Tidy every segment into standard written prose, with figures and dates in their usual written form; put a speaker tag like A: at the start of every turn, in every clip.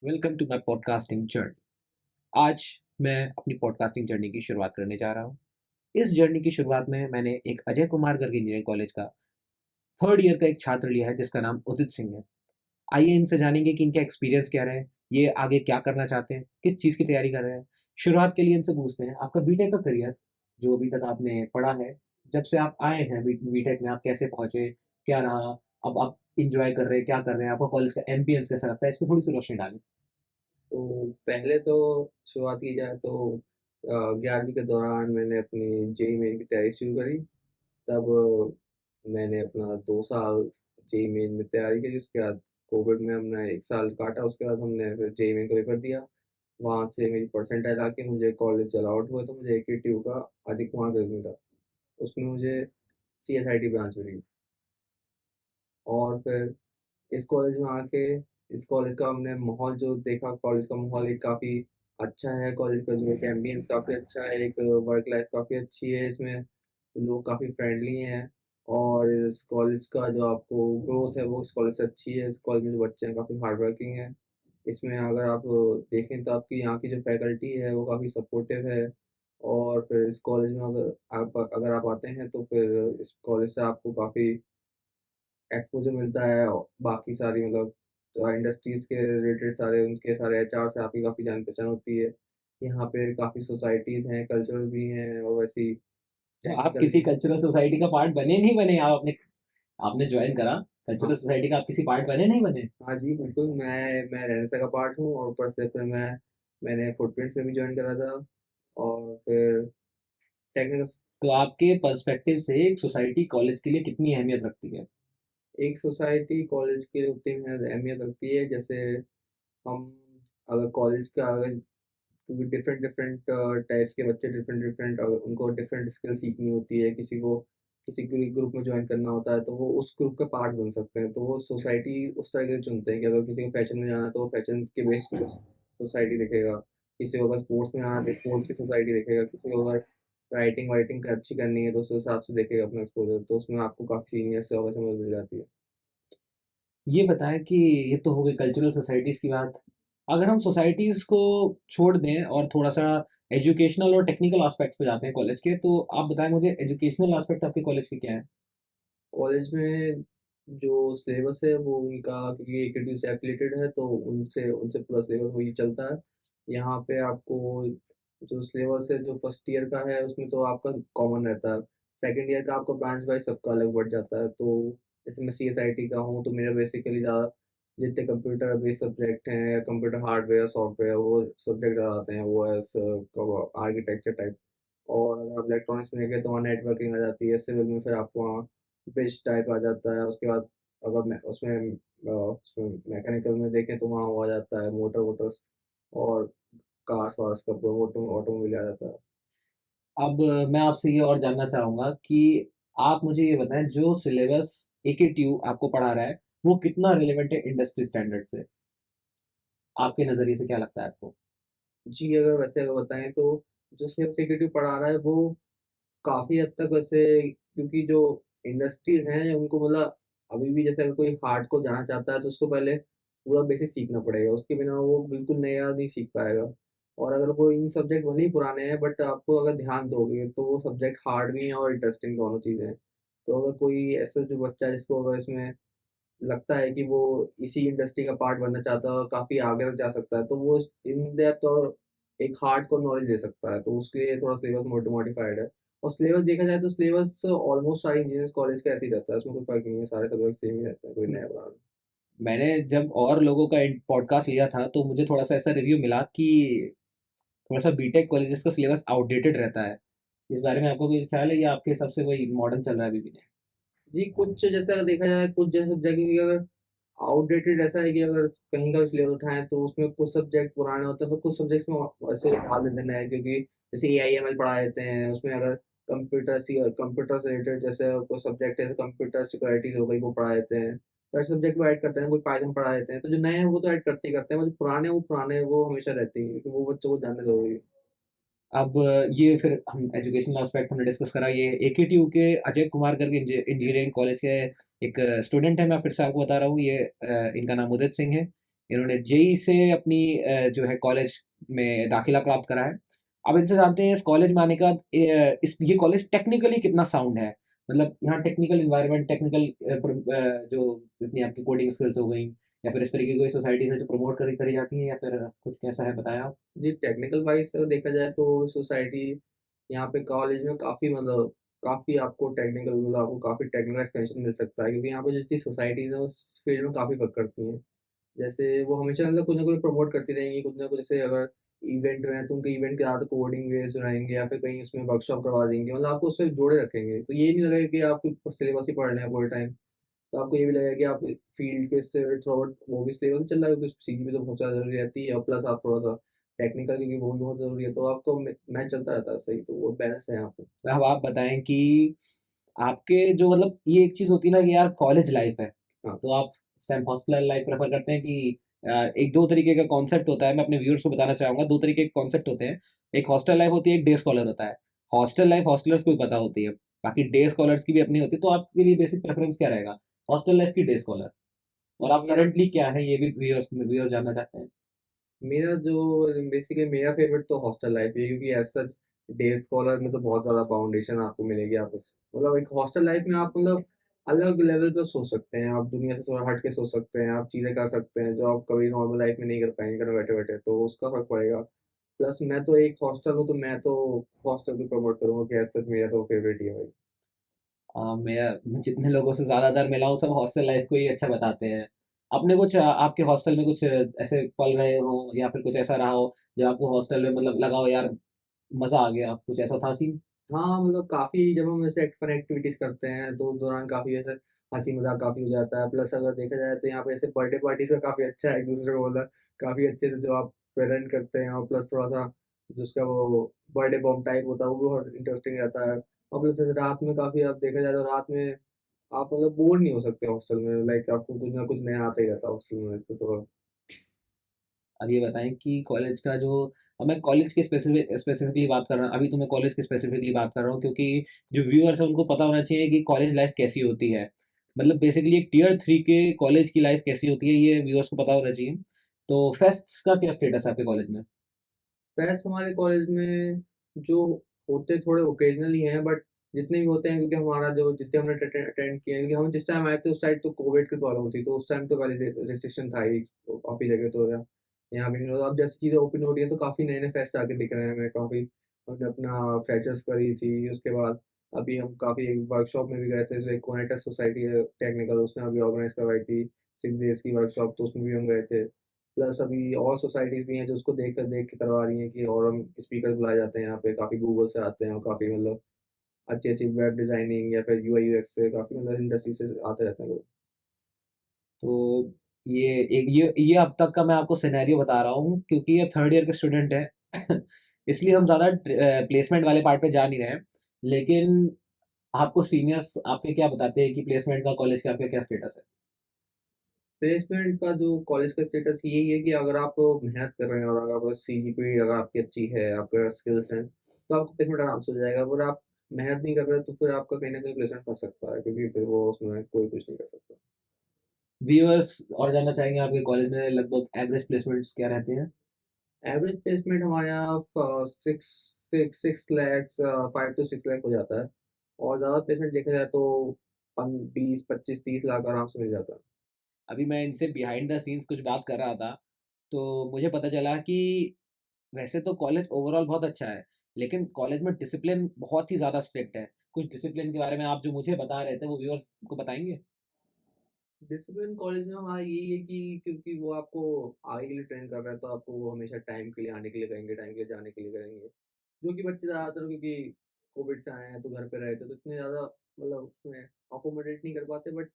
A: Welcome to my podcasting journey. आज मैं अपनी पॉडकास्टिंग जर्नी की शुरुआत करने जा रहा हूँ। इस जर्नी की शुरुआत में मैंने एक अजय कुमार गर्ग इंजीनियरिंग कॉलेज का थर्ड ईयर का एक छात्र लिया है जिसका नाम उदित सिंह है। आइए इनसे जानेंगे कि इनका एक्सपीरियंस क्या रहा है, ये आगे क्या करना चाहते हैं, किस चीज़ की तैयारी कर रहे हैं। शुरुआत के लिए इनसे पूछते हैं, आपका बीटेक का करियर जो अभी तक आपने पढ़ा है, जब से आप आए हैं बीटेक में आप कैसे पहुँचे, क्या रहा, अब आप इंजॉय कर रहे हैं, क्या कर रहे हैं, आपका कॉलेज का एम्बियंस कैसा लगता है, इस पे थोड़ी सी रोशनी डालें।
B: तो पहले तो शुरुआत की जाए तो 11वीं के दौरान मैंने अपनी जेईई मेन की तैयारी शुरू करी। तब मैंने अपना 2 साल जेईई मेन में तैयारी करी। उसके बाद कोविड में हमने 1 साल काटा। उसके बाद हमने फिर जेईई मेन का पेपर दिया। वहाँ से मेरी परसेंटाइल आके मुझे कॉलेज अलॉट हुआ, तो मुझे एकेटीयू का आदित्य कुमार गर्ग मिला। उसमें मुझे सीएसआईटी ब्रांच मिली। और फिर इस कॉलेज में आके इस कॉलेज का हमने माहौल जो देखा, कॉलेज का माहौल एक काफ़ी अच्छा है। कॉलेज का जो एक एम्बियंस काफ़ी अच्छा है, एक वर्क लाइफ काफ़ी अच्छी है। इसमें लोग काफ़ी फ्रेंडली हैं। और इस कॉलेज का जो आपको ग्रोथ है वो इस कॉलेज से अच्छी है। इस कॉलेज में जो बच्चे हैं काफ़ी हार्ड वर्किंग हैं। इसमें अगर आप देखें तो आपकी यहाँ की जो फैकल्टी है वो काफ़ी सपोर्टिव है। और फिर इस कॉलेज में अगर आप आते हैं तो फिर इस कॉलेज से आपको काफ़ी एक्सपोज़र मिलता है। और बाकी सारी मतलब इंडस्ट्रीज़ के रिलेटेड सारे उनके सारे एचआर से आपकी काफ़ी जान-पहचान होती है। यहाँ पे काफ़ी सोसाइटीज़ हैं, कल्चरल भी हैं और वैसी
A: तो आप
B: टेक्निकल
A: किसी
B: भी।
A: कल्चरल सोसाइटी का पार्ट बने नहीं बने, आप अपने आपने ज्वाइन करा कल्चरल
B: हाँ,
A: सोसाइटी का, आप किसी पार्ट बने नहीं बने?
B: हाँ जी, बिल्कुल मैं रेनेसा का पार्ट हूँ और ऊपर से फिर मैंने फुटप्रिंट्स में भी जॉइन करा था। और फिर टेक्निकल
A: तो आपके पर्सपेक्टिव से एक सोसाइटी कॉलेज के लिए कितनी अहमियत रखती है?
B: एक सोसाइटी कॉलेज के उतनी अहमियत रखती है जैसे हम अगर कॉलेज का अगर क्योंकि डिफरेंट डिफरेंट टाइप्स के बच्चे डिफरेंट डिफरेंट उनको डिफरेंट स्किल सीखनी होती है। किसी को किसी ग्रुप में ज्वाइन करना होता है तो वो उस ग्रुप का पार्ट बन सकते हैं। तो वो सोसाइटी उस तरह से चुनते हैं कि अगर किसी को फैशन में जाना है तो वो फैशन के बेस पे सोसाइटी देखेगा। किसी को अगर स्पोर्ट्स में जाना है तो स्पोर्ट्स की सोसाइटी देखेगा। किसी को अगर राइटिंग वाइटिंग अच्छी करनी है तो उस हिसाब से देखेगा अपना एक्सपोजर। तो उसमें आपको काफ़ी सीनियर से और समझ मिल जाती है।
A: ये बताएं कि ये तो हो गई कल्चरल सोसाइटीज़ की बात। अगर हम सोसाइटीज़ को छोड़ दें और थोड़ा सा एजुकेशनल और टेक्निकल एस्पेक्ट्स पे जाते हैं कॉलेज के, तो आप बताएं मुझे एजुकेशनल एस्पेक्ट आपके कॉलेज के क्या है?
B: कॉलेज में जो सिलेबस है वो उनका क्योंकि एकेडमी से एफिलिएटेड है तो उनसे उनसे पूरा सिलेबस वही चलता है। यहाँ पे आपको जो सिलेबस है जो फर्स्ट ईयर का है उसमें तो आपका कॉमन रहता है। सेकंड ईयर का आपका ब्रांच वाइज सबका अलग बढ़ जाता है। तो जैसे मैं सीएसआईटी का हूँ तो मेरा बेसिकली ज़्यादा जितने कंप्यूटर बेस्ड सब्जेक्ट हैं या कंप्यूटर हार्डवेयर सॉफ्टवेयर वो सब्जेक्ट ज़्यादा आते हैं, वो एस आर्किटेक्चर टाइप। और अगर आप इलेक्ट्रॉनिक्स में देखें तो वहाँ नेटवर्किंग आ जाती है। सिविल में फिर आपको वहाँ ब्रिज टाइप आ जाता है। उसके बाद अगर मैं उसमें मैकेनिकल में देखें तो वहाँ वो आ जाता है मोटर वोटर्स और कार्स वार्स का ऑटोमोबाइल आ जाता है।
A: अब मैं आपसे ये और जानना चाहूँगा कि आप मुझे ये बताएं, जो सिलेबस एकेटीयू आपको पढ़ा रहा है, वो कितना रिलेवेंट है इंडस्ट्री स्टैंडर्ड से? आपके नज़रिए से क्या लगता है आपको?
B: जी, अगर बताएँ तो जो सिर्फ सिक्योरिटी पढ़ा रहा है वो काफ़ी हद तक वैसे क्योंकि जो इंडस्ट्रीज़ हैं उनको मतलब अभी भी जैसे अगर कोई हार्ड को जाना चाहता है तो उसको पहले पूरा बेसिक सीखना पड़ेगा। उसके बिना वो बिल्कुल नया नहीं सीख पाएगा। और अगर वो इन सब्जेक्ट भले ही पुराने हैं बट आपको अगर ध्यान दोगे तो वो सब्जेक्ट हार्ड भी हैं और इंटरेस्टिंग दोनों चीज़ें हैं। तो अगर कोई ऐसा जो बच्चा है जिसको अगर इसमें लगता है कि वो इसी इंडस्ट्री का पार्ट बनना चाहता है और काफ़ी आगे तक जा सकता है, तो वो इन डेप्थ और एक हार्डकोर नॉलेज ले सकता है। तो उसके लिए थोड़ा सिलेबस मॉडिफाइड है। और सिलेबस देखा जाए तो सिलेबस ऑलमोस्ट सारी इंजीनियरिंग कॉलेज का ऐसे ही रहता है, उसमें कोई फ़र्क नहीं है, सारे सब्जेक्ट सेम ही रहते हैं, कोई नया बना नहीं।
A: मैंने जब और लोगों का पॉडकास्ट लिया था तो मुझे थोड़ा सा ऐसा रिव्यू मिला कि थोड़ा सा बीटेक कॉलेजेस का सिलेबस आउटडेटेड रहता है। इस बारे में आपको कोई ख्याल है या आपके हिसाब से वही मॉडर्न चल रहा है अभी भी?
B: जी, कुछ जैसे अगर देखा जाए कुछ जैसे सब्जेक्ट की अगर आउटडेटेड ऐसा है कि अगर कहीं का भी सिलेबस उठाएँ तो उसमें कुछ सब्जेक्ट पुराने होते हैं, फिर कुछ सब्जेक्ट्स में वैसे डाल देते हैं नए क्योंकि जैसे एआईएमएल पढ़ा देते हैं, उसमें अगर कंप्यूटर से रिलेटेड जैसे कोई सब्जेक्ट है, कंप्यूटर सिक्योरिटी हो गई वो पढ़ा देते हैं। तो ऐसे सब्जेक्ट वो ऐड करते हैं, कोई पाइथन पढ़ा देते हैं, तो जो नए हैं वो तो ऐड करते ही करते हैं, पर जो पुराने वो हमेशा रहते ही हैं क्योंकि वो बच्चों को जानना ज़रूरी है।
A: अब ये फिर हम एजुकेशनल एस्पेक्ट हमने डिस्कस करा, ये एकेटीयू के अजय कुमार करके इंजीनियरिंग कॉलेज के एक स्टूडेंट है। मैं फिर से आपको बता रहा हूँ, ये इनका नाम उदित सिंह है। इन्होंने जेईई से अपनी जो है कॉलेज में दाखिला प्राप्त करा है। अब इनसे जानते हैं इस कॉलेज में आने के बाद इस ये कॉलेज टेक्निकली कितना साउंड है? मतलब यहाँ टेक्निकल एनवायरनमेंट, टेक्निकल जो इतनी आपकी कोडिंग स्किल्स हो गई या फिर इस तरीके की कोई सोसाइटीज़ है जो प्रमोट करी करी जाती है या फिर कुछ कैसा है बताएँ आप?
B: जी, टेक्निकल वाइज़ अगर देखा जाए तो सोसाइटी यहाँ पे कॉलेज में काफ़ी मतलब काफ़ी आपको टेक्निकल मतलब आपको काफ़ी टेक्निकल एक्सपेंशन मिल सकता है, क्योंकि यहाँ पे जितनी सोसाइटीज़ हैं उस फील्ड में काफ़ी वर्क करती हैं। जैसे वो हमेशा मतलब कुछ ना कुछ प्रमोट करती रहेंगी, कुछ ना कुछ, जैसे अगर इवेंट हैं तो उनके इवेंट के साथ कोडिंग बेस्ड रहेंगे या फिर कहीं उसमें वर्कशॉप करवा देंगे, मतलब आपको उससे जोड़े रखेंगे। तो ये नहीं लगेगा कि आपको सिलेबस ही पढ़ना है पूरे टाइम। तो आपको ये भी लगेगा कि आप फील्ड के से थ्रू-आउट वो भी सिलेबस चल रहा है, क्योंकि सीखनी भी तो बहुत ज़्यादा ज़रूरी रहती है, और प्लस आप थोड़ा-सा टेक्निकल, क्योंकि वो भी बहुत ज़रूरी है, तो आपको मैच चलता रहता है सही, तो वो बैलेंस है यहाँ पे।
A: अब आप बताएँ कि आपके जो मतलब ये एक चीज़ होती है ना कि यार कॉलेज लाइफ़ है,
B: हाँ,
A: तो आप इस टाइम हॉस्टल लाइफ़ प्रेफ़र करते हैं कि एक 2 तरीके का कॉन्सेप्ट होता है, मैं अपने व्यूअर्स को बताना चाहूँगा, 2 तरीके के कॉन्सेप्ट होते हैं। एक हॉस्टल लाइफ़ होती है, एक डे स्कॉलर होता है। हॉस्टल लाइफ़ हॉस्टलर्स को ही पता होती है, बाकी डे स्कॉलर्स की भी अपनी होती है, तो आपके लिए बेसिक प्रेफ़रेंस क्या रहेगा? हॉस्टल लाइफ़ की डे स्कॉलर? और आप
B: मेरा
A: करंटली क्या है, ये भी व्यूअर्स जानना चाहते हैं।
B: मेरा जो बेसिकली मेरा फेवरेट तो हॉस्टल लाइफ ही है, क्योंकि एज़ सच डे स्कॉलर में तो बहुत ज़्यादा फाउंडेशन आपको मिलेगी। आप मतलब एक हॉस्टल लाइफ में आप मतलब अलग लेवल पे सोच सकते हैं, आप दुनिया से थोड़ा हट के सोच सकते हैं, आप चीज़ें कर सकते हैं जो आप कभी नॉर्मल लाइफ में नहीं कर पाएँगे घर बैठे-बैठे, तो उसका फ़र्क पड़ेगा। प्लस मैं तो एक हॉस्टल हूँ, तो मैं तो हॉस्टल को प्रमोट करूँगा कि एज़ सच मेरा तो फेवरेट ही है भाई।
A: मैं जितने लोगों से ज़्यादातर मिला हूँ, सब हॉस्टल लाइफ़ को ही अच्छा बताते हैं। आपने कुछ आपके हॉस्टल में कुछ ऐसे पल रहे हों या फिर कुछ ऐसा रहा हो, जो आपको हॉस्टल में मतलब लगा हो यार मज़ा आ गया, कुछ ऐसा था सीन?
B: हाँ, मतलब काफ़ी जब हम ऐसे फन एक्टिविटीज़ करते हैं, तो उस दौरान काफ़ी ऐसे हँसी-मज़ाक काफ़ी हो जाता है। प्लस अगर देखा जाए तो यहाँ पे ऐसे बर्थडे पार्टीज़ का काफ़ी अच्छा है एक-दूसरे को मतलब काफ़ी अच्छे से जो आप प्रेज़ेंट करते हैं, और प्लस थोड़ा-सा जो उसका वो बर्थडे बॉम्ब टाइप होता है, वो भी बहुत इंटरेस्टिंग रहता है। और प्लस जैसे रात में काफ़ी आप देखा जाए तो रात में आप मतलब बोर नहीं हो सकते हॉस्टल में, लाइक आपको कुछ ना कुछ नया आता ही रहता है हॉस्टल में, इसमें थोड़ा
A: अब ये बताएँ कि कॉलेज का जो अब मैं कॉलेज की स्पेसिफिकली बात कर रहा हूँ, अभी तो मैं कॉलेज की स्पेसिफिकली बात कर रहा हूँ क्योंकि जो व्यूअर्स हैं उनको पता होना चाहिए कि कॉलेज लाइफ़ कैसी होती है। मतलब बेसिकली एक टियर 3 के कॉलेज की लाइफ़ कैसी होती है, ये व्यूअर्स को पता होना चाहिए। तो फेस्ट्स का क्या स्टेटस है आपके कॉलेज में?
B: फेस्ट हमारे कॉलेज में जो होते थोड़े ओकेजनली हैं, बट जितने भी होते हैं, क्योंकि हमारा जो जितने हमने अटेंड किए हैं, क्योंकि हम जिस टाइम आए थे उस टाइम तो कोविड की प्रॉब्लम थी, तो उस टाइम तो पहले रिस्ट्रिक्शन था ही काफ़ी जगह, तो यहाँ भी नहीं होता। अब जैसे चीज़ें ओपन हो रही है तो काफ़ी नए नए फेस्ट आके दिख रहे हैं हमें, काफ़ी हमने अपना फ्रेशर्स करी थी, उसके बाद अभी हम काफ़ी वर्कशॉप में भी गए थे, जैसे कोनेटस सोसाइटी है टेक्निकल, उसने अभी ऑर्गेनाइज करवाई थी 6 डेज़ की वर्कशॉप, तो उसमें भी हम गए थे। प्लस अभी और सोसाइटीज़ भी हैं जो उसको देख के करवा रही हैं, कि और हम स्पीकर बुलाए जाते हैं यहाँ पे, काफ़ी गूगल से आते हैं और काफ़ी मतलब अच्छी-अच्छी वेब डिज़ाइनिंग या फिर यूआई यूएक्स से काफ़ी मतलब इंडस्ट्री से आते रहते हैं लोग।
A: तो ये ये अब तक का मैं आपको सिनेरियो बता रहा हूँ क्योंकि ये थर्ड ईयर के स्टूडेंट हैं इसलिए हम ज़्यादा प्लेसमेंट वाले पार्ट पे जा नहीं रहे हैं। लेकिन आपको सीनियर्स आपके क्या बताते हैं कि प्लेसमेंट का कॉलेज का आपका क्या स्टेटस है?
B: प्लेसमेंट का जो कॉलेज का स्टेटस यही है कि अगर आप मेहनत कर रहे हैं और अगर आपका सीजीपीए अगर आपकी अच्छी है, आपके स्किल्स हैं, तो आपको प्लेसमेंट आराम से हो जाएगा। अगर आप मेहनत नहीं कर रहे तो फिर आपका कहीं न कहीं प्लेसमेंट फँस सकता है, क्योंकि फिर वो उसमें कोई कुछ नहीं कर सकता।
A: व्यूअर्स और जानना चाहेंगे आपके कॉलेज में लगभग एवरेज प्लेसमेंट्स क्या रहते हैं?
B: एवरेज प्लेसमेंट हमारे यहाँ 6 लैक्स 5 टू 6 लाख हो जाता है, और ज़्यादा प्लेसमेंट देखा जाए तो 20, 25, 30 लाख आराम से मिल जाता है।
A: अभी मैं इनसे बिहाइंड द सीन्स कुछ बात कर रहा था, तो मुझे पता चला कि वैसे तो कॉलेज ओवरऑल बहुत अच्छा है, लेकिन कॉलेज में डिसिप्लिन बहुत ही ज़्यादा स्ट्रिक्ट है। कुछ डिसिप्लिन के बारे में आप जो मुझे बता रहे थे, वो व्यूअर्स को बताएँगे?
B: डिसिप्लिन कॉलेज में हमारा यही है कि क्योंकि वो आपको आगे के लिए ट्रेन कर रहा है, तो आपको वो हमेशा टाइम के लिए आने के लिए कहेंगे, टाइम के लिए जाने के लिए करेंगे। जो कि बच्चे ज़्यादातर, क्योंकि कोविड से आए हैं तो घर पे रहे थे, तो इतने ज़्यादा मतलब उसमें अकोमोडेट नहीं कर पाते, बट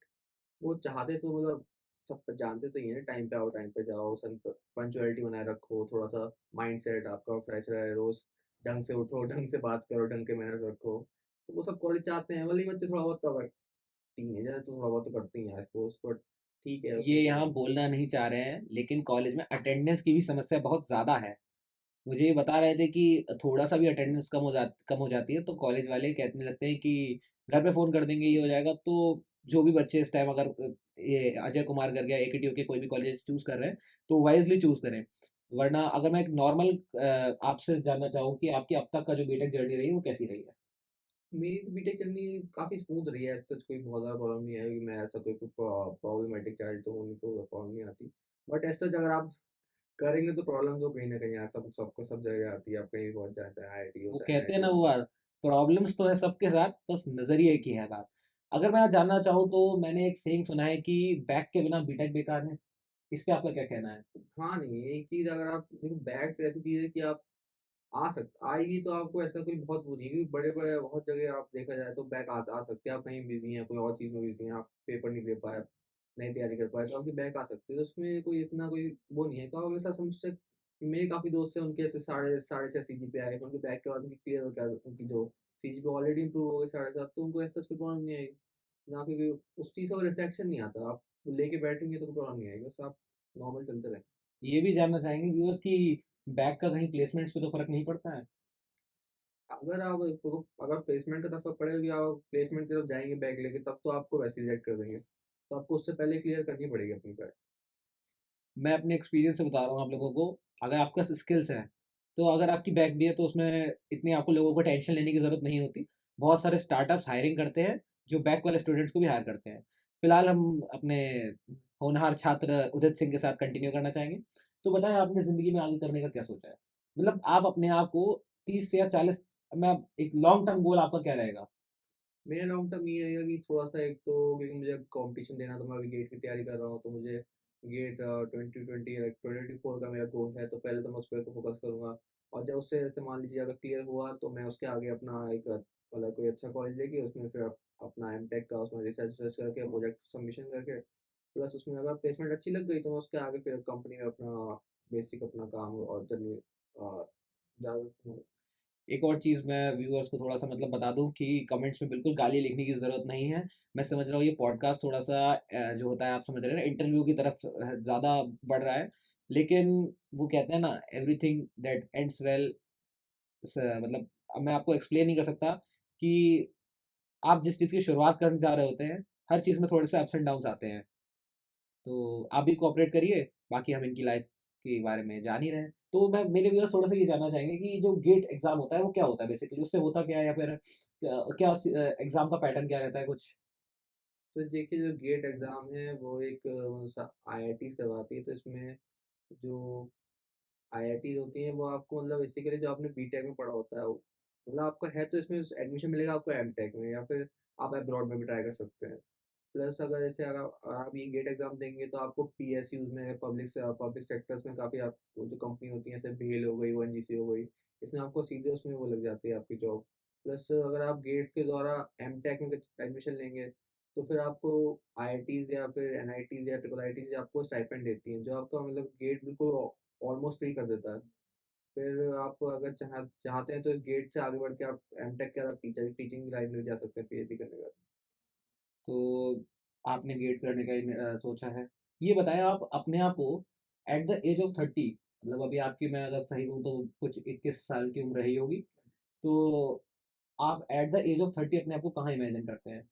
B: वो चाहते तो मतलब सब जानते तो ही हैं, टाइम पे आओ, टाइम पे जाओ, सन पंक्चुअलिटी बनाए रखो, थोड़ा-सा माइंडसेट आपका फ्रेश रहे, रोज़ ढंग से उठो, ढंग से बात करो, ढंग के मैनर्स रखो। तो वो सब कॉलेज चाहते हैं, भले ही बच्चे थोड़ा बहुत तो टीनेजर है तो थोड़ा बहुत तो करते ही हैं आई सपोज़, बट ठीक है
A: ये
B: उसमें क्या
A: यहाँ
B: है।
A: बोलना नहीं चाह रहे हैं, लेकिन कॉलेज में अटेंडेंस की भी समस्या बहुत ज़्यादा है। मुझे ये बता रहे थे कि थोड़ा-सा भी अटेंडेंस कम हो जाती है, तो कॉलेज वाले कहने लगते हैं कि घर पे फ़ोन कर देंगे, ये हो जाएगा। तो जो भी बच्चे इस टाइम अगर ये अजय कुमार गर्ग या एकेटीयू के कोई भी कॉलेज चूज़ कर रहे हैं, तो वाइज़ली चूज़ करें। वरना अगर मैं एक नॉर्मल आपसे जानना चाहूँ कि आपकी अब तक का जो बीटेक जर्नी रही है, वो कैसी रही है?
B: मेरी बीटेक जर्नी काफ़ी स्मूथ रही है, सच कोई बहुत ज़्यादा प्रॉब्लम नहीं आई, मैं ऐसा कोई प्रॉब्लमेटिक चाइल्ड तो हूँ नहीं, तो प्रॉब्लम नहीं आती। बट एज़ सच अगर आप करेंगे तो प्रॉब्लम तो कहीं न कहीं सब सबको सब जगह आती है, आप कहीं भी पहुँच जाएँ, चाहे आईआईटी हो,
A: वो
B: चाहे
A: कहते हैं
B: एनआईटी
A: ना
B: हो।
A: वो बात, प्रॉब्लम्स तो है सबके साथ, बस नज़रिए की है बात। अगर मैं जानना चाहूँ तो मैंने एक सेइंग सुना है कि बैक के बिना बीटेक बेकार है। इस पे आपका क्या कहना है?
B: हाँ, नहीं, एक चीज़ अगर आप देखो बैक ऐसी चीज़ है कि आप आएगी तो आपको ऐसा कोई बहुत वो नहीं है, क्योंकि बड़े-बड़े बहुत जगह आप देखा जाए तो बैक आ सकती है, आप कहीं बिज़ी हैं, कोई और चीज़ में बिज़ी हैं, आप पेपर नहीं दे पाए, नहीं तैयारी कर पाए, तो आपकी बैक आ सकती है। तो उसमें कोई इतना कोई वो नहीं है, तो आप हमेशा समझते मेरे काफ़ी दोस्त हैं, उनके ऐसे साढ़े 6 सीजीपीए आए, उनके बैक के बाद उनकी क्लियर हो गया, उनकी जो सीजीपीए ऑलरेडी इंप्रूव हो गए 7.5, तो उनको ऐसा कोई प्रॉब्लम नहीं आएगी। ना क्योंकि उस चीज़ का रिफ्लेक्शन नहीं आता, आप लेके बैठेंगे तो कोई प्रॉब्लम नहीं आएगी, बस आप नॉर्मल चलते रहें।
A: ये भी जानना चाहेंगे व्यूअर्स कि बैक का कहीं प्लेसमेंट्स पे तो फ़र्क नहीं पड़ता है?
B: अगर आप देखो अगर प्लेसमेंट का तरफ पड़ेगा कि आप प्लेसमेंट की तरफ जाएँगे बैक लेके तब तो आपको वैसे ही रिजेक्ट कर देंगे। तो आपको उससे पहले क्लियर करनी पड़ेगी अपनी बैक।
A: मैं अपने एक्सपीरियंस से बता रहा हूँ आप लोगों को, अगर आपके पास स्किल्स हैं, तो अगर आपकी बैक भी है तो उसमें इतनी आपको लोगों को टेंशन लेने की ज़रूरत नहीं होती। बहुत सारे स्टार्टअप्स हायरिंग करते हैं, जो बैक वाले स्टूडेंट्स को भी हायर करते हैं। फिलहाल हम अपने होनहार छात्र उदित सिंह के साथ कंटिन्यू करना चाहेंगे। तो बताएँ आपने ज़िंदगी में आगे करने का क्या सोचा है? मतलब आप अपने आप को 30 से या 40 में एक लॉन्ग टर्म गोल आपका क्या रहेगा?
B: मेरा लॉन्ग टर्म ये रहेगा कि थोड़ा-सा एक तो क्योंकि मुझे कॉम्पिटिशन देना तो मैं अभी गेट की तैयारी कर रहा हूँ, तो मुझे गेट 2020 लाइक 2024 का मेरा गोल है, तो पहले तो मैं उस पे फोकस करूँगा। और जब उससे जैसे मान लीजिए अगर क्लियर हुआ तो मैं उसके आगे अपना एक मतलब कोई अच्छा कॉलेज लेके उसमें फिर अपना एमटेक का उसमें रिसर्च-विसर्च करके प्रोजेक्ट सबमिशन करके प्लस उसमें अगर प्लेसमेंट अच्छी लग गई तो मैं उसके आगे फिर कंपनी में अपना बेसिक अपना काम और जर्नी ज़्यादा।
A: एक और चीज़ मैं व्यूअर्स को थोड़ा-सा मतलब बता दूँ कि कमेंट्स में बिल्कुल गाली लिखने की ज़रूरत नहीं है। मैं समझ रहा हूँ ये पॉडकास्ट थोड़ा-सा जो होता है आप समझ रहे हैं ना इंटरव्यू की तरफ ज़्यादा बढ़ रहा है। लेकिन वो कहते हैं ना एवरीथिंग दैट एंड्स वेल स मतलब अब मैं आपको एक्सप्लेन नहीं कर सकता कि आप जिस चीज़ की शुरुआत करने जा रहे होते हैं, हर चीज़ में थोड़े से अप्स एंड डाउन्स आते हैं। तो आप भी कोऑपरेट करिए, बाकी हम इनकी लाइफ़ के बारे में जान ही रहे हैं। तो मैं मेरे व्यूअर्स थोड़ा-सा ये जानना चाहेंगे कि जो गेट एग्ज़ाम होता है, वो क्या होता है बेसिकली? उससे होता क्या है या फिर एग्ज़ाम का पैटर्न क्या रहता है कुछ?
B: तो देखिए जो गेट एग्ज़ाम है वो एक आईआईटीज़ करवाती है, तो इसमें जो आईआईटीज़ होती हैं वो आपको मतलब बेसिकली जो आपने बीटेक में पढ़ा होता है मतलब आपका है तो इसमें एडमिशन मिलेगा आपको एमटेक में या फिर आप अब्रॉड में भी ट्राई कर सकते हैं। प्लस अगर जैसे अगर आप ये गेट एग्ज़ाम देंगे तो आपको पीएसयूज़ में पब्लिक सेक्टर्स में काफ़ी आप वो जो कंपनी होती है जैसे बेल हो गई, ओएनजीसी हो गई, इसमें आपको सीधे उसमें वो लग जाती है आपकी जॉब। प्लस अगर आप गेट्स के द्वारा एमटेक में एडमिशन लेंगे तो फिर आपको आईआईटीज़ या फिर एनआईटीज़ या ट्रिपल आईटीज़ आपको स्टाइपेंड देती हैं, जो आपका मतलब गेट बिल्कुल ऑलमोस्ट फ्री कर देता है। फिर आप अगर चाहते हैं तो गेट से आगे बढ़ के आप एमटेक के आप टीचिंग लाइन में भी जा सकते हैं पीएचडी करने के बाद।
A: तो आपने गेट करने का सोचा है। ये बताएँ आप अपने आप को एट द एज ऑफ 30 मतलब अभी आपकी मैं अगर सही हूँ तो कुछ 21 साल की उम्र रही होगी। तो आप एट द एज ऑफ 30 अपने आप को कहाँ इमेजिन करते हैं?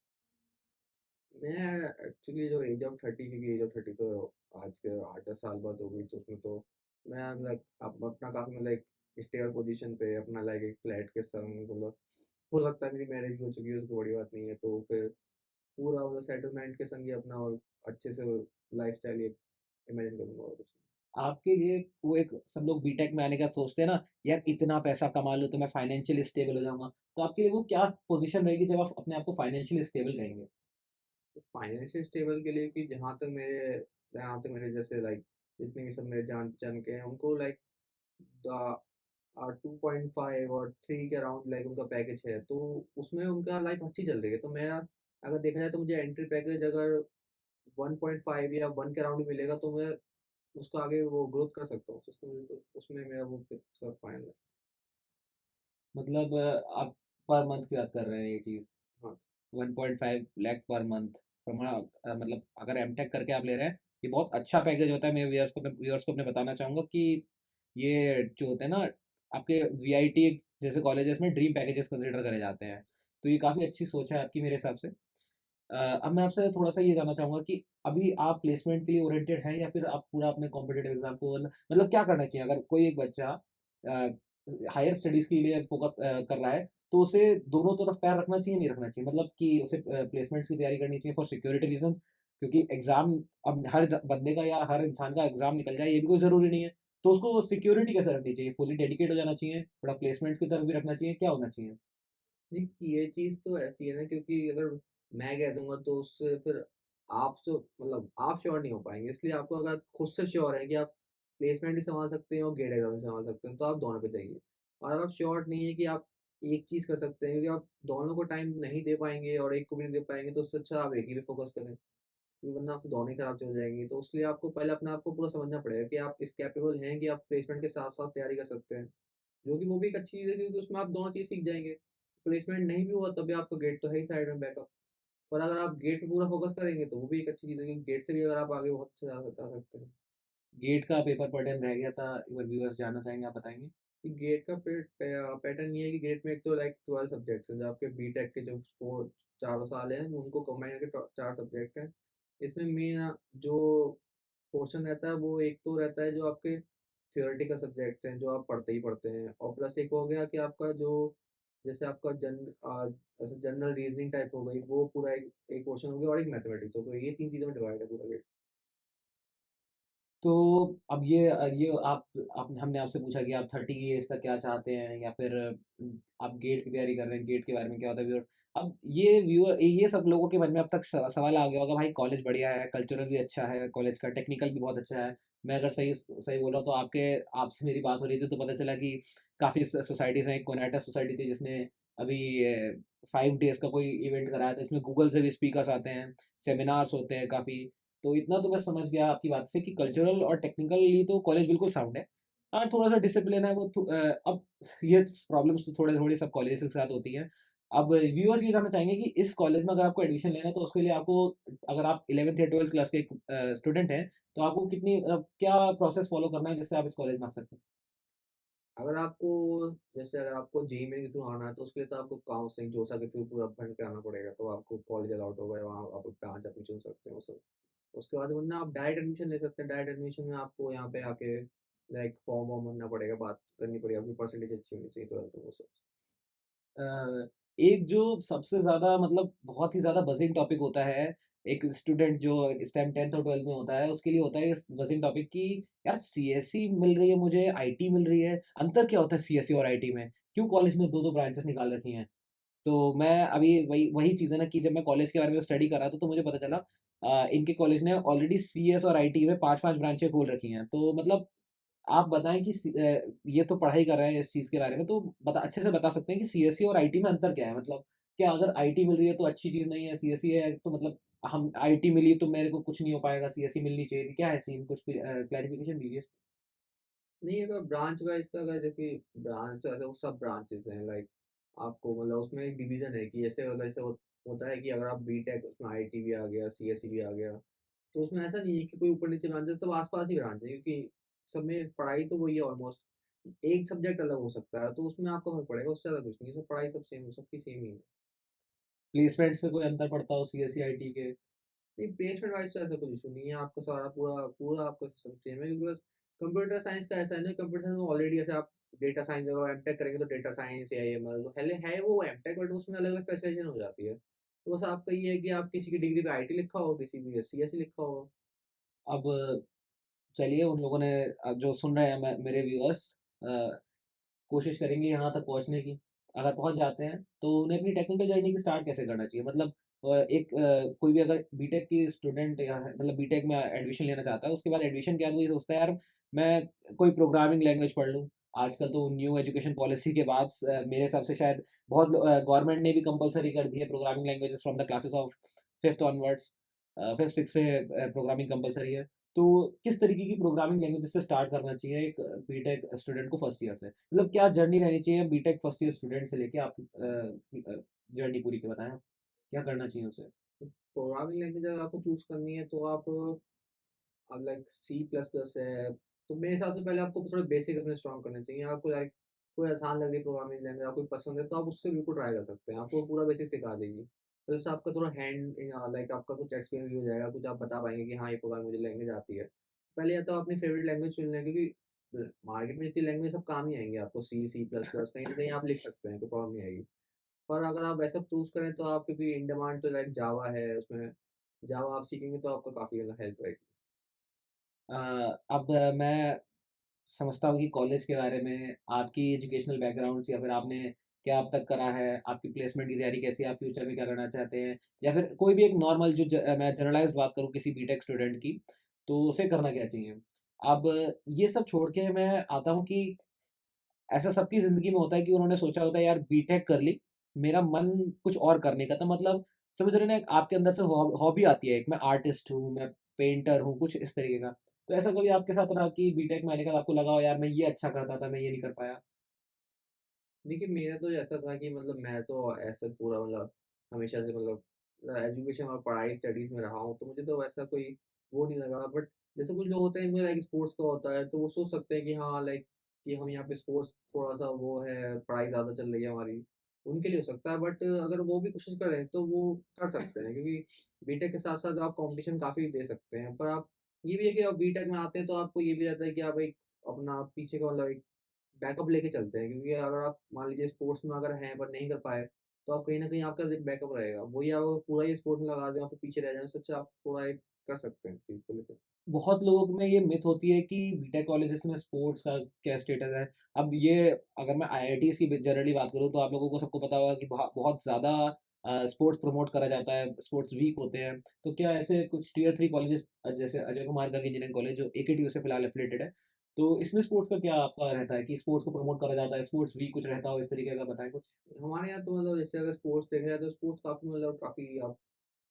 B: मैं एक्चुअली जो एज ऑफ 30 क्योंकि एज ऑफ 30 तो आज के 8-10 साल बाद हो गई, तो उसमें तो मैं मतलब अब अपना काफ़ी मतलब एक स्टेबल पोजीशन पे अपना लाइक एक फ्लैट के संग मतलब हो सकता है मेरी मैरिज भी हो चुकी है, उसको बड़ी बात नहीं है, तो फिर पूरा मतलब सेटलमेंट के संग ही अपना और अच्छे से लाइफस्टाइल एक इमेजिन करूँगा और कुछ
A: आपके लिए वो एक सब लोग बीटेक में आने का सोचते हैं ना, यार इतना पैसा कमा लूँ तो मैं फाइनेंशियली स्टेबल हो जाऊँगा। तो आपके लिए वो क्या पोज़ीशन रहेगी जब आप अपने आप को फाइनेंशियली स्टेबल कहेंगे?
B: नहीं। फाइनेंशियल स्टेबल के लिए कि जहाँ तक मेरे जैसे लाइक जितने भी सब मेरे जान-पहचान के हैं उनको लाइक द 2.5 और 3 के अराउंड लाइक उनका पैकेज है, तो उसमें उनका लाइफ अच्छी चल रही है। तो मेरा अगर देखा जाए तो मुझे एंट्री पैकेज अगर 1.5 या 1 के अराउंड मिलेगा तो मैं उसको आगे वो ग्रोथ कर सकता हूँ। तो उसमें मेरा वो फिक्स और फाइनल है।
A: मतलब आप पर मंथ की बात कर रहे हैं ये चीज़?
B: हाँ,
A: 1.5 लाख पर मंथ मतलब अगर एमटेक करके आप ले रहे हैं, ये बहुत अच्छा पैकेज होता है। मेरे व्यूअर्स को मैं बताना चाहूँगा कि ये जो होते हैं ना, आपके वीआईटी जैसे कॉलेजेस में ड्रीम पैकेजेस कंसिडर करे जाते हैं। तो ये काफ़ी अच्छी सोच है आपकी मेरे हिसाब से। अब मैं आपसे थोड़ा-सा ये जानना चाहूँगा कि अभी आप प्लेसमेंट के लिए ओरिएंटेड हैं या फिर आप पूरा अपने कॉम्पिटिटिव एग्ज़ाम को मतलब क्या करना चाहिए? अगर कोई एक बच्चा हायर स्टडीज़ के लिए फ़ोकस कर रहा है, तो उसे दोनों तरफ पैर रखना चाहिए, नहीं रखना चाहिए? मतलब कि उसे प्लेसमेंट्स की तैयारी करनी चाहिए फॉर सिक्योरिटी रीज़न्स, क्योंकि एग्ज़ाम अब हर बंदे का या हर इंसान का एग्ज़ाम निकल जाए, ये भी कोई ज़रूरी नहीं है। तो उसको सिक्योरिटी कैसे रखनी चाहिए? फुली डेडिकेट हो जाना चाहिए, थोड़ा प्लेसमेंट्स की तरफ भी रखना चाहिए, क्या होना चाहिए?
B: जी, ये चीज़ तो ऐसी है ना, क्योंकि अगर मैं कह दूँगा तो उससे फिर आप तो मतलब आप श्योर नहीं हो पाएँगे। इसलिए आपको अगर खुद से श्योर है कि आप प्लेसमेंट भी सँभाल सकते हैं और गेट एग्ज़ाम भी सँभाल सकते हैं, तो आप दोनों पे जाइए। और अगर आप श्योर नहीं है कि आप एक चीज़ कर सकते हैं, क्योंकि आप दोनों को टाइम नहीं दे पाएँगे और एक को भी नहीं दे पाएँगे, तो उससे अच्छा आप एक ही पे फ़ोकस करें। क्योंकि वरना आपसे दोनों ही खराब चल जाएँगी। तो इसलिए आपको पहले अपने आप को पूरा समझना पड़ेगा कि आप इस कैपेबल हैं कि आप प्लेसमेंट के साथ-साथ तैयारी कर सकते हैं। जो कि वो भी एक अच्छी चीज़ है, क्योंकि उसमें आप दोनों चीज़ सीख जाएँगे। प्लेसमेंट नहीं भी हुआ तब भी आपका गेट तो है ही साइड में बैकअप। पर अगर आप गेट पे पूरा फ़ोकस करेंगे तो वो भी एक अच्छी चीज़ है, क्योंकि गेट से भी अगर आप आगे बहुत अच्छा जा सकते हैं।
A: गेट का पेपर बर्डन रह गया था, एक बार व्यूअर्स जानना चाहेंगे, आप बताएँगे?
B: कि गेट का पैटर्न ये है कि गेट में एक तो लाइक 12 सब्जेक्ट्स हैं, जो आपके बीटेक के जो 4 चारों साल हैं, उनको कंबाइन करके 4 सब्जेक्ट हैं। इसमें मेन जो पोर्शन रहता है वो एक तो रहता है जो आपके थ्योरेटिकल सब्जेक्ट्स हैं, जो आप पढ़ते ही पढ़ते हैं, और प्लस एक हो गया कि आपका जो जैसे आपका ऐसे जनरल रीजनिंग टाइप हो गई, वो पूरा एक एक पोर्शन हो गया, और एक मैथमेटिक्स हो गई। ये 3 चीज़ों में डिवाइड है पूरा गेट।
A: तो अब ये आप हमने आपसे पूछा कि आप 30 की एज तक क्या चाहते हैं या फिर आप गेट की तैयारी कर रहे हैं, गेट के बारे में क्या होता है व्यूअर्स। अब ये सब लोगों के मन में अब तक सवाल आ गया होगा, भाई कॉलेज बढ़िया है, कल्चरल भी अच्छा है, कॉलेज का टेक्निकल भी बहुत अच्छा है। मैं अगर सही सही बोल रहा हूँ तो आपसे मेरी बात हो रही थी तो पता चला कि काफ़ी सोसाइटीज़ हैं, एक कोनाटा सोसाइटी थी जिसने अभी 5 डेज़ का कोई इवेंट कराया था, इसमें गूगल से भी स्पीकर्स आते हैं, सेमिनार्स होते हैं काफ़ी। तो इतना तो मैं समझ गया आपकी बात से कि कल्चरल और टेक्निकली तो कॉलेज बिल्कुल साउंड है। हाँ, थोड़ा-सा डिसिप्लिन है अब ये प्रॉब्लम्स तो थोड़ी-थोड़ी सब कॉलेजेस के साथ होती हैं। अब व्यूअर्स ये जानना चाहेंगे कि इस कॉलेज में अगर आपको एडमिशन लेना है तो उसके लिए आपको अगर आप 11th या 12th क्लास के एक स्टूडेंट हैं, तो आपको क्या प्रोसेस फॉलो करना है जिससे आप इस कॉलेज में आ सकते हैं?
B: अगर आपको जैसे अगर आपको जेईई मेन के थ्रू आना है, तो उसके लिए तो आपको काउंसलिंग जोसा के थ्रू पूरा भर के आना पड़ेगा, तो आपको कॉलेज अलॉट होगा, वहाँ आप ब्रांच अपनी चुन सकते हो सब। उसके बाद वरना आप डायरेक्ट एडमिशन ले सकते हैं। डायरेक्ट एडमिशन में आपको यहाँ पे आके लाइक फॉर्म वॉर्म भरना पड़ेगा, बात करनी पड़ेगी, आपकी परसेंटेज अच्छी होनी चाहिए, 12th में वो सब।
A: एक जो सबसे ज़्यादा मतलब बहुत ही ज़्यादा बज़िंग टॉपिक होता है, एक स्टूडेंट जो इस टाइम 10th और 12th में होता है, उसके लिए होता है इस बज़िंग टॉपिक कि यार सीएसई मिल रही है मुझे, आईटी मिल रही है, अंतर क्या होता है सीएसई और आईटी में? क्यों कॉलेज ने 2-2 ब्रांचेस निकाल रखी हैं? तो मैं अभी वही वही चीज़ है ना कि जब मैं कॉलेज के बारे में स्टडी कर रहा था, तो मुझे पता चला इनके कॉलेज ने ऑलरेडी सीएस और आईटी में 5-5 ब्रांचें खोल रखी हैं। तो मतलब आप बताएँ कि ये तो पढ़ाई कर रहे हैं इस चीज़ के बारे में, तो अच्छे से बता सकते हैं कि सीएसई और आईटी में अंतर क्या है? मतलब क्या अगर आईटी मिल रही है तो अच्छी चीज़ नहीं है, सीएसई है तो मतलब हम आईटी मिली तो मेरे को कुछ नहीं हो पाएगा, सीएसई मिलनी चाहिए थी, क्या है सीन? कुछ क्लैरिफ़िकेशन दीजिए।
B: नहीं, अगर ब्रांच वाइज़ का अगर देखिए, ब्रांच तो ऐसे वो सब ब्रांचेज़ हैं, लाइक आपको मतलब उसमें एक डिवीज़न है कि ऐसे होता है कि अगर आप बीटेक उसमें आईटी भी आ गया, सीएसई भी आ गया, तो उसमें ऐसा नहीं है कि कोई ऊपर-नीचे ब्रांच है, सब आस-पास ही ब्रांच है, क्योंकि सब में पढ़ाई तो वही है ऑलमोस्ट। एक सब्जेक्ट अलग हो सकता है, तो उसमें आपको फ़र्क पड़ेगा, उससे ज़्यादा कुछ नहीं है, सब पढ़ाई सब सेम है, सबकी सेम ही है।
A: प्लेसमेंट्स में कोई अंतर पड़ता हो सीएसई, आईटी के?
B: नहीं, प्लेसमेंट वाइज़ तो ऐसा कोई इश्यू नहीं है, आपका सारा पूरा पूरा आपका सिस्टम सेम है, क्योंकि बस कंप्यूटर साइंस का ऐसा है ना, कंप्यूटर साइंस में ऑलरेडी ऐसे आप डेटा साइंस अगर एमटेक करेंगे तो डेटा साइंस, एआईएमएल तो पहले है वो एमटेक, बट उसमें अलग-अलग स्पेशलाइज़ेशन हो जाती है। तो बस आपका ये है कि आप किसी की डिग्री पे आईटी लिखा हो, किसी की सीएसई लिखा हो।
A: अब चलिए उन लोगों ने जो सुन रहे हैं मेरे व्यूअर्स कोशिश करेंगे यहाँ तक पहुँचने की। अगर पहुँच जाते हैं, तो उन्हें अपनी टेक्निकल जर्नी की स्टार्ट कैसे करना चाहिए? मतलब कोई भी अगर बीटेक की स्टूडेंट या मतलब बीटेक में एडमिशन लेना चाहता है, उसके बाद एडमिशन के बाद वो ये सोचता है यार मैं कोई प्रोग्रामिंग लैंग्वेज पढ़ लूँ। आजकल तो न्यू एजुकेशन पॉलिसी के बाद मेरे हिसाब से शायद गवर्नमेंट ने भी कंपल्सरी कर दी है programming languages from the classes of 5th onwards 5th-6 से प्रोग्रामिंग कंपल्सरी है। तो किस तरीके की प्रोग्रामिंग लैंग्वेज से स्टार्ट करना चाहिए एक बीटेक स्टूडेंट को फर्स्ट ईयर से? मतलब क्या जर्नी रहनी चाहिए बीटेक फर्स्ट ईयर स्टूडेंट से लेके आप जर्नी पूरी के बताएँ आप? क्या करना चाहिए उसे?
B: प्रोग्रामिंग लैंग्वेज अगर आपको चूज़ करनी है तो आप अब लाइक सी प्लस प्लस है, तो मेरे हिसाब से पहले आपको थोड़े बेसिक अपने स्ट्रॉन्ग करने चाहिए। आपको लाइक कोई आसान लग रही है प्रोग्रामिंग लैंग्वेज, आपको पसंद है, तो आप उससे बिल्कुल ट्राई कर सकते हैं, आपको पूरा बेसिक सिखा देगी। प्लस आपका थोड़ा लाइक आपका कुछ एक्सपीरियंस भी हो जाएगा, कुछ आप बता पाएँगे कि हाँ, ये प्रोग्राम मुझे लैंग्वेज आती है। पहले या तो अपनी फ़ेवरेट लैंग्वेज चुन लें, क्योंकि मार्केट में जितनी लैंग्वेज सब काम ही आएँगे आपको, सी, सी प्लस प्लस कहीं न कहीं आप लिख सकते हैं, कोई प्रॉब्लम नहीं आएगी। पर अगर आप वैसा चूज़ करें तो आप, क्योंकि इन डिमांड तो लाइक जावा है, उसमें जावा आप सीखेंगे तो आपको काफ़ी ज़्यादा हेल्प रहेगी।
A: अब मैं समझता हूँ कि कॉलेज के बारे में आपकी एजुकेशनल बैकग्राउंड्स या फिर आपने क्या अब तक करा है, आपकी प्लेसमेंट की तैयारी कैसी है, आप फ्यूचर में क्या करना चाहते हैं या फिर कोई भी एक नॉर्मल मैं जनरलाइज़्ड बात करूँ किसी बीटेक स्टूडेंट की, तो उसे करना क्या चाहिए? अब ये सब छोड़ के मैं आता हूँ कि ऐसा सबकी ज़िंदगी में होता है कि उन्होंने सोचा होता है यार बीटेक कर ली, मेरा मन कुछ और करने का था मतलब समझ रहे हैं ना एक आपके अंदर से हॉबी आती है एक मैं आर्टिस्ट हूँ, मैं पेंटर हूँ, कुछ इस तरीके का। तो ऐसा कभी आपके साथ रहा कि बीटेक में आने के बाद आपको लगा हो यार मैं ये अच्छा करता था, मैं ये नहीं कर पाया?
B: देखिए, मेरा तो ऐसा था कि मतलब मैं तो ऐसा पूरा मतलब हमेशा से मतलब एजुकेशन और पढ़ाई स्टडीज़ में रहा हूँ, तो मुझे तो वैसा कोई वो नहीं लगा। बट जैसे कुछ लोग होते हैं इनमें लाइक स्पोर्ट्स का होता है, तो वो सोच सकते हैं कि हाँ, लाइक कि हम यहाँ पे स्पोर्ट्स थोड़ा-सा वो है, पढ़ाई ज़्यादा चल रही है हमारी, उनके लिए हो सकता है। बट अगर वो भी कोशिश करें तो वो कर सकते हैं, क्योंकि बीटेक के साथ-साथ आप कॉम्पिटिशन काफ़ी दे सकते हैं। पर आप ये भी है कि आप बीटेक में आते हैं तो आपको ये भी रहता है कि आप एक अपना पीछे का मतलब एक बैकअप लेके चलते हैं, क्योंकि अगर आप मान लीजिए स्पोर्ट्स में अगर हैं पर नहीं कर पाए, तो आप कहीं न कहीं आपका एक बैकअप रहेगा। वही आप अगर पूरा ही स्पोर्ट्स में लगा दें और फिर पीछे रह जाएँ, उससे अच्छा आप थोड़ा एक कर सकते हैं इस चीज़ को लेकर।
A: बहुत लोगों में ये मिथ होती है कि बीटेक कॉलेजेस में स्पोर्ट्स का क्या स्टेटस है। अब ये अगर मैं आईआईटीज़ की जनरली बात करूँ तो आप लोगों को सबको पता होगा कि बहुत ज़्यादा स्पोर्ट्स प्रमोट करा जाता है, स्पोर्ट्स वीक होते हैं। तो क्या ऐसे कुछ टियर 3 कॉलेजेस जैसे अजय कुमार गर्ग इंजीनियरिंग कॉलेज जो एकेटीयू से फिलहाल एफिलिएटेड है, तो इसमें स्पोर्ट्स का क्या आपका रहता है कि स्पोर्ट्स को प्रमोट करा जाता है, स्पोर्ट्स वीक कुछ रहता हो इस तरीके का बताएँ कुछ?
B: हमारे यहाँ तो मतलब जैसे अगर स्पोर्ट्स देखा जाए तो स्पोर्ट्स काफ़ी मतलब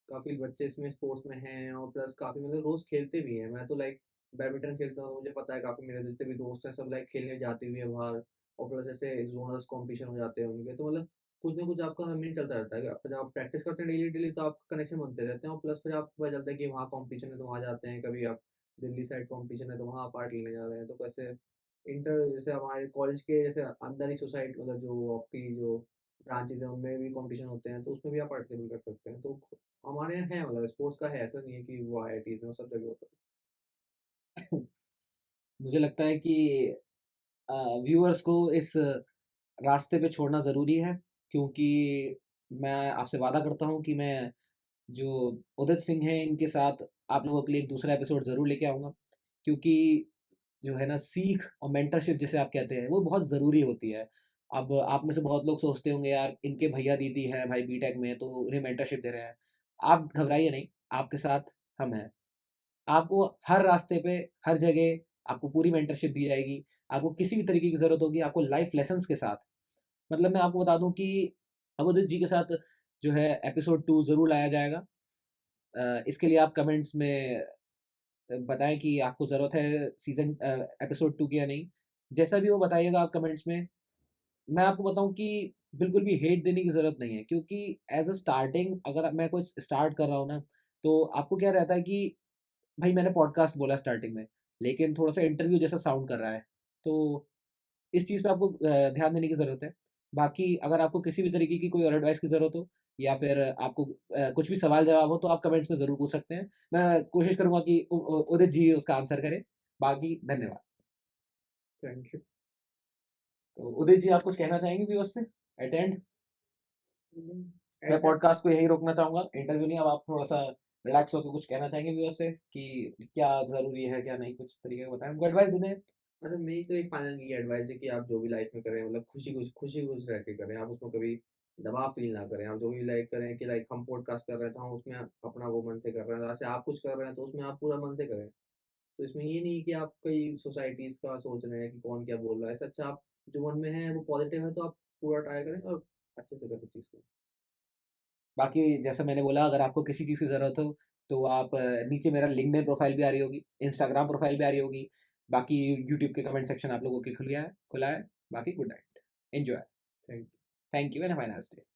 B: काफ़ी बच्चे इसमें स्पोर्ट्स में हैं और प्लस काफ़ी मतलब रोज़ खेलते भी हैं। मैं तो लाइक बैडमिंटन खेलता हूँ, मुझे पता है काफ़ी मेरे जितने भी दोस्त हैं सब लाइक खेलने जाते भी हैं बाहर, और प्लस ऐसे ज़ोनल्स कॉम्पिटिशन हो जाते हैं उनके। तो मतलब कुछ ना कुछ आपका हर महीने चलता रहता है। जब आप प्रैक्टिस करते हैं डेली-डेली तो आपका कनेक्शन बनते रहते हैं, और प्लस फिर आपको पता चलता है कि वहाँ कॉम्पिटिशन है तो वहाँ जाते हैं। कभी आप दिल्ली साइड कॉम्पिटिशन है तो वहाँ पार्ट लेने जा रहे हैं। तो कैसे इंटर जैसे हमारे कॉलेज के जैसे अंदर ही सोसाइटी मतलब जो आपकी जो ब्रांचेज़ हैं उनमें भी कॉम्पिटिशन होते हैं, तो उसमें भी आप पार्टिसिपेट कर सकते हैं। तो हमारे यहाँ है मतलब स्पोर्ट्स का है, ऐसा नहीं है कि वो आईआईटीज़ में सब जगह होता है।
A: मुझे लगता है कि अ, व्यूअर्स को इस रास्ते पे छोड़ना ज़रूरी है क्योंकि मैं आपसे वादा करता हूँ कि मैं जो उदित सिंह हैं इनके साथ आप लोगों के लिए एक दूसरा एपिसोड ज़रूर लेके आऊँगा क्योंकि जो है ना सीख और मेंटरशिप जिसे आप कहते हैं वो बहुत ज़रूरी होती है। अब आप में से बहुत लोग सोचते होंगे यार इनके भैया-दीदी हैं भाई बीटेक में तो उन्हें मेंटरशिप दे रहे हैं। आप घबराइए नहीं, आपके साथ हम हैं। आपको हर रास्ते पे, हर जगह आपको पूरी मेंटरशिप दी जाएगी। आपको किसी भी तरीके की ज़रूरत होगी, आपको लाइफ़ लेसन्स के साथ मतलब मैं आपको बता दूँ कि अमरदीप जी के साथ जो है एपिसोड 2 ज़रूर लाया जाएगा। इसके लिए आप कमेंट्स में बताएँ कि आपको ज़रूरत है एपिसोड 2 की या नहीं। जैसा भी हो बताइएगा आप कमेंट्स में। मैं आपको बताऊँ कि बिल्कुल भी हेट देने की ज़रूरत नहीं है क्योंकि एज़ अ स्टार्टिंग अगर मैं कुछ स्टार्ट कर रहा हूँ ना, तो आपको क्या रहता है कि भाई मैंने पॉडकास्ट बोला स्टार्टिंग में, लेकिन थोड़ा-सा इंटरव्यू जैसा साउंड कर रहा है। तो इस चीज़ पे आपको ध्यान देने की ज़रूरत है। बाकी अगर आपको किसी भी तरीके की कोई और एडवाइस की ज़रूरत हो या फिर आपको कुछ भी सवाल-जवाब हो तो आप कमेंट्स में ज़रूर पूछ सकते हैं। मैं कोशिश करूँगा कि उदित जी उसका आंसर करें। बाकी धन्यवाद।
B: Thank you.
A: तो उदित जी आप कुछ कहना चाहेंगे व्यूअर्स से एट एंड? मैं
B: एट द
A: पॉडकास्ट को यही रोकना चाहूँगा, इंटरव्यू नहीं अब आप थोड़ा-सा रिलैक्स होके कुछ कहना चाहेंगे व्यूअर्स से कि क्या ज़रूरी है, क्या नहीं? कुछ तरीके का बताएँ, हमको एडवाइस दे दें।
B: अच्छा, मेरी तो एक फाइनल ये एडवाइस है कि आप जो भी लाइफ में करें मतलब खुशी-खुश रह के करें। आप उसमें कभी दबाव फ़ील ना करें। आप जो भी लाइक करें कि लाइक हम पॉडकास्ट कर रहे हैं तो हम उसमें अपना वो मन से कर रहे हैं। ऐसे आप कुछ कर रहे हैं तो उसमें आप पूरा मन से करें। तो इसमें ये नहीं है कि आप कई सोसाइटीज़ का सोच रहे हैं कि कौन क्या बोल रहा है। इससे अच्छा आप जो मन में है वो पॉज़िटिव है तो आप पूरा ट्राई करें और अच्छे से करें चीज़ को।
A: बाकी जैसा मैंने बोला अगर आपको किसी चीज़ की ज़रूरत हो, तो आप नीचे मेरा लिंक्डइन प्रोफ़ाइल भी आ रही होगी, इंस्टाग्राम प्रोफ़ाइल भी आ रही होगी। बाकी यूट्यूब के कमेंट सेक्शन आप लोगों के खुला है। बाकी good night. Enjoy.
B: Thank
A: thank you and have a nice day.